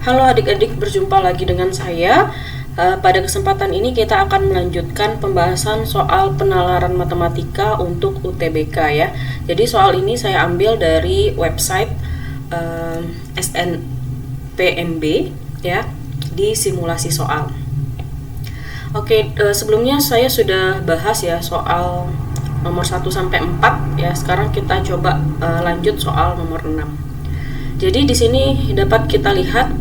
Halo adik-adik, berjumpa lagi dengan saya. Pada kesempatan ini kita akan melanjutkan pembahasan soal penalaran matematika untuk UTBK ya. Jadi soal ini saya ambil dari website SNPMB ya, di simulasi soal. Oke, sebelumnya saya sudah bahas ya soal nomor 1 sampai 4 ya. Sekarang kita coba lanjut soal nomor 6. Jadi di sini dapat kita lihat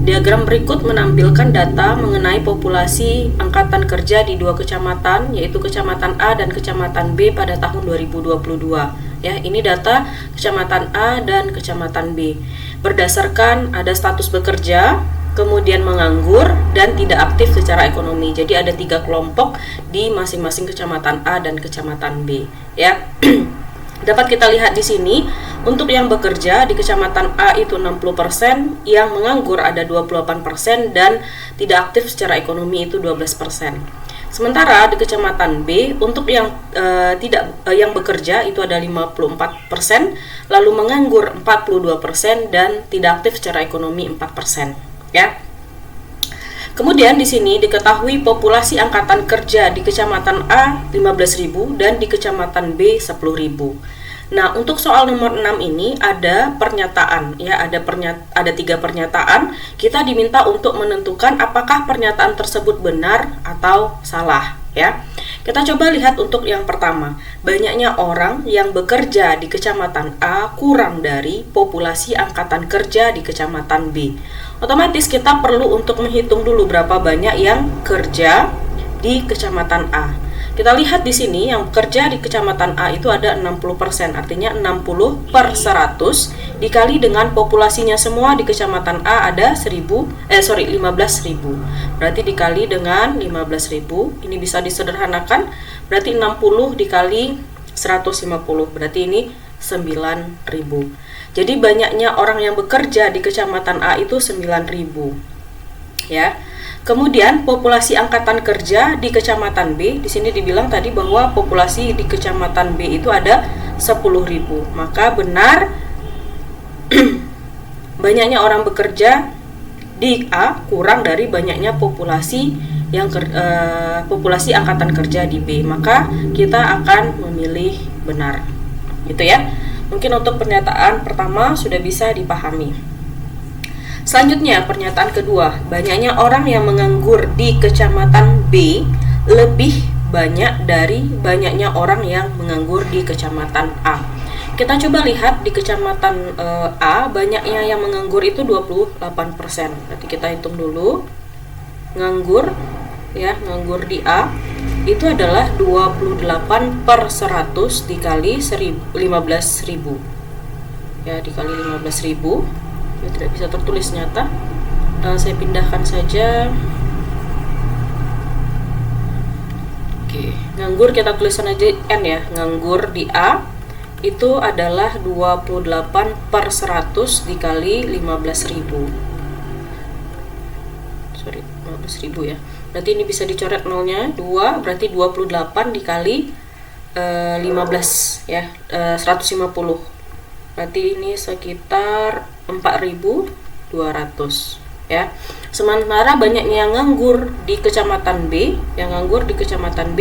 diagram berikut menampilkan data mengenai populasi angkatan kerja di dua kecamatan, yaitu Kecamatan A dan Kecamatan B pada tahun 2022. Ya, ini data Kecamatan A dan Kecamatan B. Berdasarkan ada status bekerja, kemudian menganggur dan tidak aktif secara ekonomi. Jadi ada 3 kelompok di masing-masing Kecamatan A dan Kecamatan B. Ya. Dapat kita lihat di sini, untuk yang bekerja di Kecamatan A itu 60%, yang menganggur ada 28% dan tidak aktif secara ekonomi itu 12%. Sementara di Kecamatan B, untuk yang yang bekerja itu ada 54%, lalu menganggur 42% dan tidak aktif secara ekonomi 4%, ya. Kemudian di sini diketahui populasi angkatan kerja di Kecamatan A 15.000 dan di Kecamatan B 10.000. Nah, untuk soal nomor 6 ini ada pernyataan ya, ada 3 pernyataan. Kita diminta untuk menentukan apakah pernyataan tersebut benar atau salah ya. Kita coba lihat untuk yang pertama. Banyaknya orang yang bekerja di Kecamatan A kurang dari populasi angkatan kerja di Kecamatan B. Otomatis kita perlu untuk menghitung dulu berapa banyak yang kerja di Kecamatan A. Kita lihat di sini yang kerja di Kecamatan A itu ada 60%, artinya 60/100 dikali dengan populasinya semua di Kecamatan A ada 15.000. Berarti dikali dengan 15.000, ini bisa disederhanakan, berarti 60 dikali 150, berarti ini 9.000. Jadi banyaknya orang yang bekerja di Kecamatan A itu 9.000. Ya. Kemudian populasi angkatan kerja di Kecamatan B, di sini dibilang tadi bahwa populasi di Kecamatan B itu ada 10.000. Maka benar banyaknya orang bekerja di A kurang dari banyaknya populasi populasi angkatan kerja di B. Maka kita akan memilih benar. Gitu ya. Mungkin untuk pernyataan pertama sudah bisa dipahami. Selanjutnya, pernyataan kedua, banyaknya orang yang menganggur di Kecamatan B lebih banyak dari banyaknya orang yang menganggur di Kecamatan A. Kita coba lihat di Kecamatan A, banyaknya yang menganggur itu 28%. Nanti kita hitung dulu. Nganggur di A itu adalah 28/100 dikali 15.000. Ya, dikali 15.000. Ini tidak bisa tertulis nyata. Saya pindahkan saja. Oke, nganggur kita tulisan aja N ya. Nganggur di A itu adalah 28/100 dikali 15.000. 15.000 ya. Berarti ini bisa dicoret nolnya 2, berarti 28 dikali 15 ya, 150. Berarti ini sekitar 4.200 ya. Sementara banyaknya yang nganggur di Kecamatan B,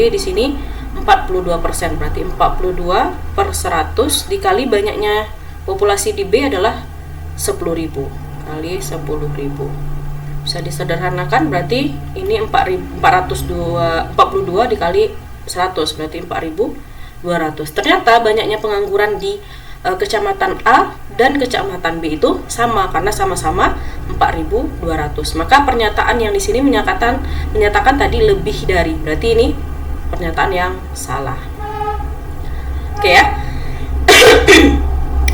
di sini 42%, berarti 42/100 dikali banyaknya populasi di B adalah 10.000 kali 10.000. Bisa disederhanakan, berarti ini 42 dikali 100, berarti 4.200. Ternyata banyaknya pengangguran di Kecamatan A dan Kecamatan B itu sama, karena sama-sama 4.200. Maka pernyataan yang di sini menyatakan tadi lebih dari, berarti ini pernyataan yang salah. Oke ya.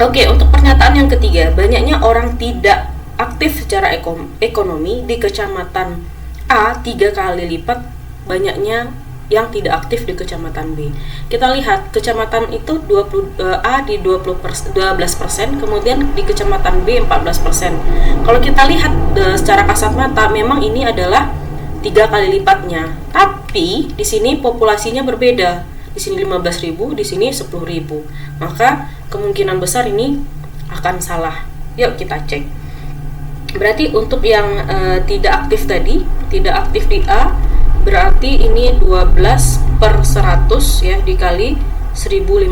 Oke, untuk pernyataan yang ketiga, banyaknya orang tidak aktif secara ekonomi di Kecamatan A 3 kali lipat banyaknya yang tidak aktif di Kecamatan B. Kita lihat kecamatan itu A di 12%, kemudian di Kecamatan B 14%. Kalau kita lihat secara kasat mata, memang ini adalah 3 kali lipatnya. Tapi di sini populasinya berbeda. Di sini 15.000, di sini 10.000. Maka kemungkinan besar ini akan salah. Yuk kita cek. Berarti untuk yang tidak aktif tadi, tidak aktif di A, berarti ini 12 per 100 ya, dikali 1500.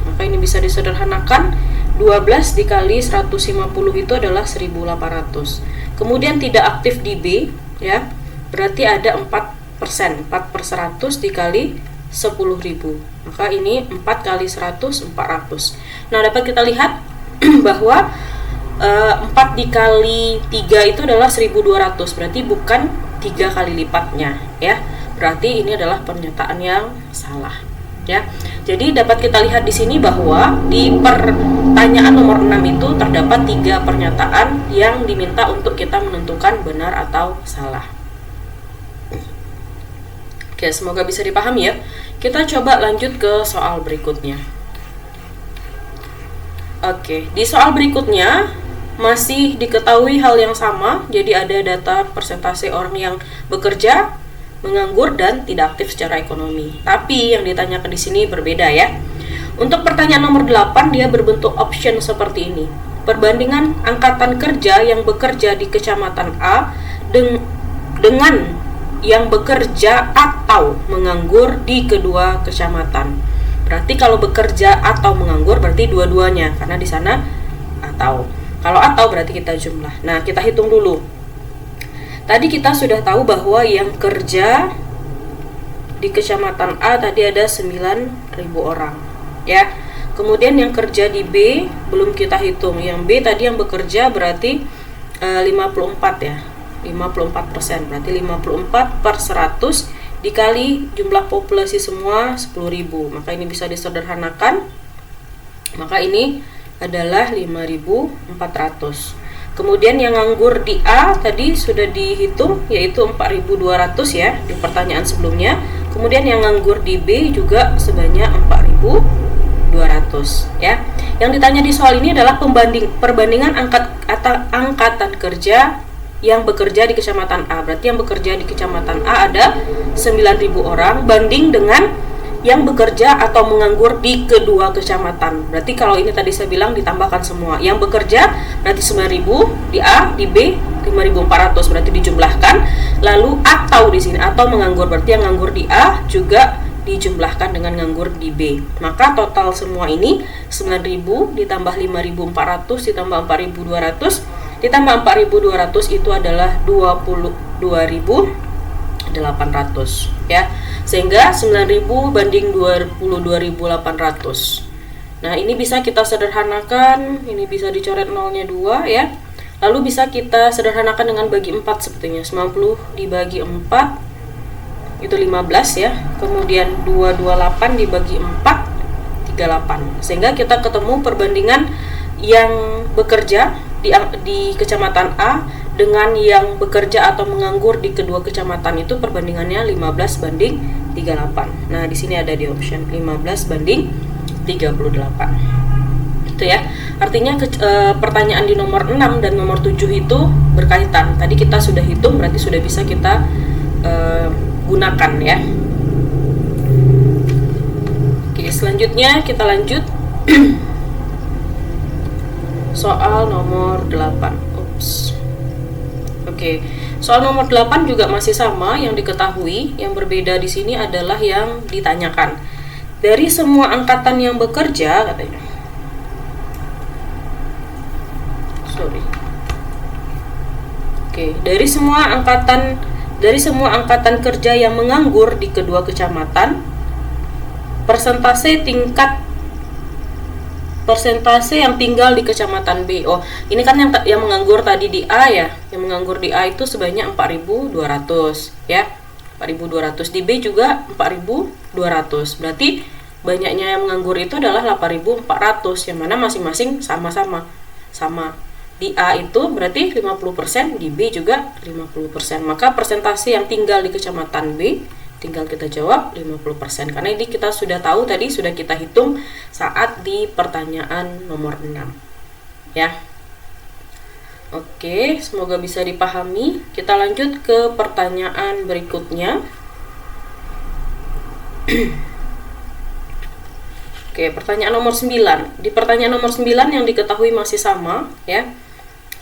Maka ini bisa disederhanakan, 12 dikali 150 itu adalah 1800. Kemudian tidak aktif di B ya, berarti ada 4%. 4 per 100 dikali 10.000. Maka ini 4 kali 100, 400. Nah, dapat kita lihat bahwa 4 dikali 3 itu adalah 1200, berarti bukan 3 kali lipatnya ya. Berarti ini adalah pernyataan yang salah ya. Jadi dapat kita lihat di sini bahwa di pertanyaan nomor 6 itu terdapat 3 pernyataan yang diminta untuk kita menentukan benar atau salah. Oke, semoga bisa dipahami ya. Kita coba lanjut ke soal berikutnya. Oke, di soal berikutnya masih diketahui hal yang sama, jadi ada data persentase orang yang bekerja, menganggur, dan tidak aktif secara ekonomi. Tapi yang ditanyakan di sini berbeda ya. Untuk pertanyaan nomor 8 dia berbentuk option seperti ini. Perbandingan angkatan kerja yang bekerja di kecamatan A dengan yang bekerja atau menganggur di kedua kecamatan. Berarti kalau bekerja atau menganggur berarti dua-duanya, karena di sana atau. Kalau atau berarti kita jumlah. Nah, kita hitung dulu. Tadi kita sudah tahu bahwa yang kerja di kecamatan A tadi ada 9.000 orang ya. Kemudian yang kerja di B belum kita hitung. Yang B tadi yang bekerja berarti 54 ya. 54%, berarti 54 per 100 dikali jumlah populasi semua 10.000. Maka ini bisa disederhanakan. Maka ini adalah 5.400. Kemudian yang nganggur di A tadi sudah dihitung, yaitu 4.200 ya di pertanyaan sebelumnya. Kemudian yang nganggur di B juga sebanyak 4.200 ya. Yang ditanya di soal ini adalah perbandingan angkatan kerja yang bekerja di kecamatan A. Berarti yang bekerja di kecamatan A ada 9.000 orang banding dengan yang bekerja atau menganggur di kedua kecamatan. Berarti kalau ini tadi saya bilang ditambahkan semua. Yang bekerja berarti 9.000 di A, di B 5.400, berarti dijumlahkan. Lalu atau di sini atau menganggur, berarti yang nganggur di A juga dijumlahkan dengan nganggur di B. Maka total semua ini 9.000 ditambah 5.400 ditambah 4.200 ditambah 4.200 itu adalah 22.800 ya. Sehingga 9.000 banding 22.800. Nah, ini bisa kita sederhanakan, ini bisa dicoret nolnya 2 ya. Lalu bisa kita sederhanakan dengan bagi 4 sepertinya. 90 dibagi 4 itu 15 ya. Kemudian 228 dibagi 4 38. Sehingga kita ketemu perbandingan yang bekerja di kecamatan A dengan yang bekerja atau menganggur di kedua kecamatan itu perbandingannya 15 banding 38. Nah, di sini ada di option 15 banding 38. Itu ya. Artinya pertanyaan di nomor 6 dan nomor 7 itu berkaitan. Tadi kita sudah hitung, berarti sudah bisa kita gunakan ya. Oke, selanjutnya kita lanjut. Soal nomor 8. Oke, soal nomor 8 juga masih sama yang diketahui. Yang berbeda di sini adalah yang ditanyakan. Dari semua angkatan yang bekerja, katanya. Oke, dari semua angkatan kerja yang menganggur di kedua kecamatan, persentase yang tinggal di kecamatan B. Oh, ini kan yang menganggur tadi di A ya. Yang menganggur di A itu sebanyak 4.200 ya. 4.200 di B juga 4.200. Berarti banyaknya yang menganggur itu adalah 8.400, yang mana masing-masing sama-sama. Sama. Di A itu berarti 50%, di B juga 50%. Maka persentase yang tinggal di kecamatan B tinggal kita jawab 50%, karena ini kita sudah tahu tadi, sudah kita hitung saat di pertanyaan nomor 6 ya. Oke, semoga bisa dipahami. Kita lanjut ke pertanyaan berikutnya. Oke, pertanyaan nomor 9. Di pertanyaan nomor 9 yang diketahui masih sama ya.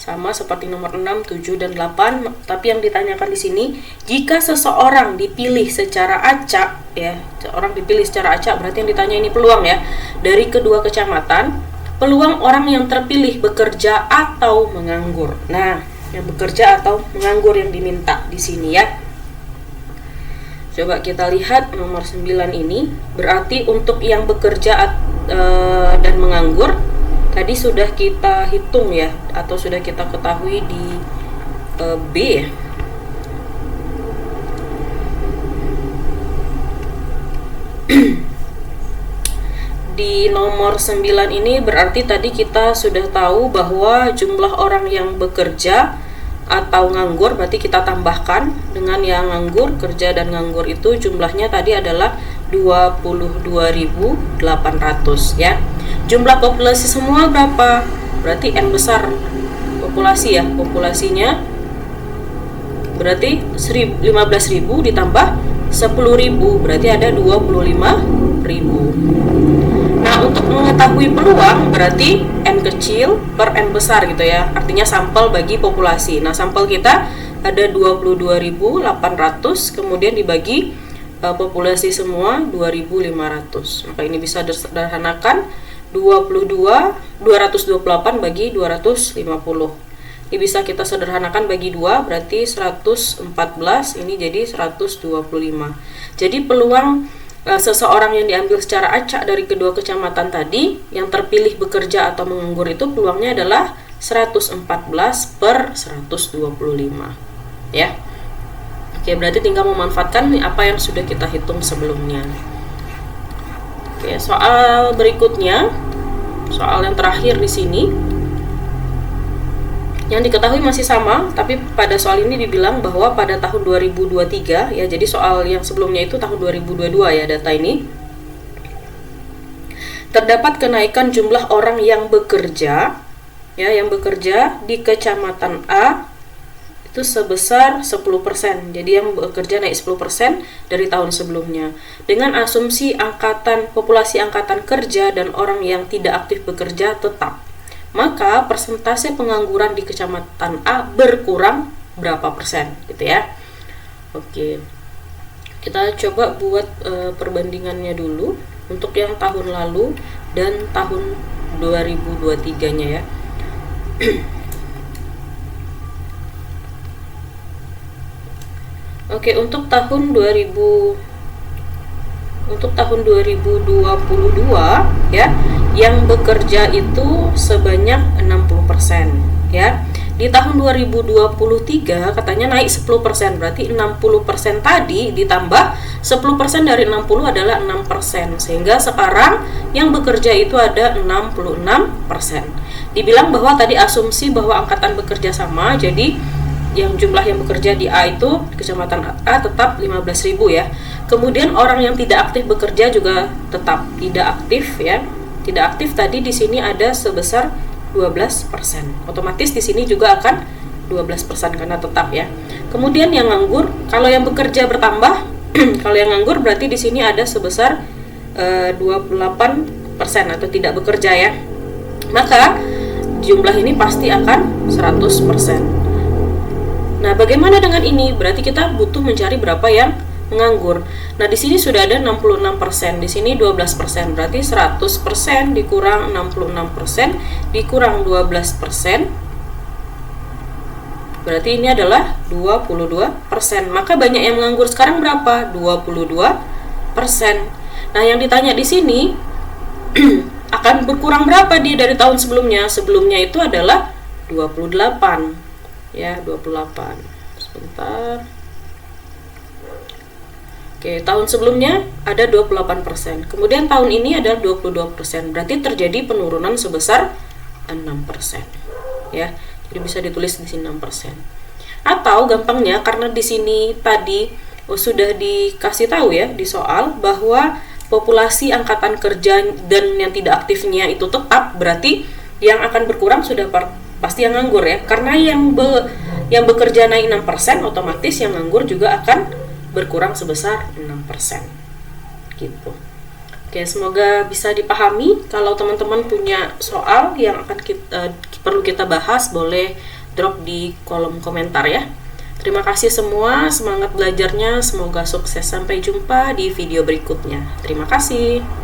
sama seperti nomor 6, 7, dan 8. Tapi yang ditanyakan di sini, jika seseorang dipilih secara acak, ya, orang dipilih secara acak, berarti yang ditanya ini peluang ya, dari kedua kecamatan, peluang orang yang terpilih bekerja atau menganggur. Nah, yang bekerja atau menganggur yang diminta di sini ya. Coba kita lihat nomor 9 ini, berarti untuk yang bekerja dan menganggur, tadi sudah kita hitung ya, atau sudah kita ketahui di B ya. Di nomor 9 ini berarti tadi kita sudah tahu bahwa jumlah orang yang bekerja atau nganggur, berarti kita tambahkan dengan yang nganggur, kerja dan nganggur itu jumlahnya tadi adalah 22.800 ya. Jumlah populasi semua berapa? Berarti N besar populasi ya. Populasinya berarti 15.000 ditambah 10.000, berarti ada 25.000. Nah, untuk mengetahui peluang berarti N kecil per N besar gitu ya. Artinya sampel bagi populasi. Nah, sampel kita ada 22.800, kemudian dibagi populasi semua 2.500. Maka ini bisa disederhanakan 228 bagi 250. Ini bisa kita sederhanakan bagi 2, berarti 114, ini jadi 125. Jadi peluang seseorang yang diambil secara acak dari kedua kecamatan tadi, yang terpilih bekerja atau menganggur itu peluangnya adalah 114 per 125 ya. Oke, berarti tinggal memanfaatkan apa yang sudah kita hitung sebelumnya. Oke, soal berikutnya, soal yang terakhir di sini, yang diketahui masih sama, tapi pada soal ini dibilang bahwa pada tahun 2023 ya, jadi soal yang sebelumnya itu tahun 2022 ya, data ini terdapat kenaikan jumlah orang yang bekerja ya, yang bekerja di kecamatan A itu sebesar 10%. Jadi yang bekerja naik 10% dari tahun sebelumnya. Dengan asumsi populasi angkatan kerja dan orang yang tidak aktif bekerja tetap, maka persentase pengangguran di kecamatan A berkurang berapa persen gitu ya. Oke, kita coba buat perbandingannya dulu untuk yang tahun lalu dan tahun 2023 nya ya. Oke, untuk tahun 2022 ya, yang bekerja itu sebanyak 60% ya. Di tahun 2023 katanya naik 10%, berarti 60% tadi ditambah 10% dari 60 adalah 6%, sehingga sekarang yang bekerja itu ada 66%. Dibilang bahwa tadi asumsi bahwa angkatan bekerja sama, jadi yang jumlah yang bekerja di A itu, kecamatan A tetap 15.000 ya. Kemudian orang yang tidak aktif bekerja juga tetap tidak aktif ya. Tidak aktif tadi di sini ada sebesar 12%. Otomatis di sini juga akan 12% karena tetap ya. Kemudian yang nganggur, kalau yang bekerja bertambah, kalau yang nganggur berarti di sini ada sebesar 28% atau tidak bekerja ya. Maka jumlah ini pasti akan 100%. Nah, bagaimana dengan ini? Berarti kita butuh mencari berapa yang menganggur. Nah, di sini sudah ada 66%, di sini 12%. Berarti 100% dikurang 66% dikurang 12%. Berarti ini adalah 22%. Maka banyak yang menganggur sekarang berapa? 22%. Nah, yang ditanya di sini akan berkurang berapa dia dari tahun sebelumnya? Sebelumnya itu adalah 28. Ya, 28. Sebentar. Oke, tahun sebelumnya ada 28%. Kemudian tahun ini ada 22%. Berarti terjadi penurunan sebesar 6%. Ya. Jadi bisa ditulis di sini 6%. Atau gampangnya karena di sini tadi sudah dikasih tahu ya di soal bahwa populasi angkatan kerja dan yang tidak aktifnya itu tetap, berarti yang akan berkurang sudah pasti yang nganggur ya, karena yang bekerja naik 6%, otomatis yang nganggur juga akan berkurang sebesar 6% gitu. Oke, semoga bisa dipahami. Kalau teman-teman punya soal yang akan kita perlu kita bahas, boleh drop di kolom komentar ya. Terima kasih semua, semangat belajarnya, semoga sukses. Sampai jumpa di video berikutnya. Terima kasih.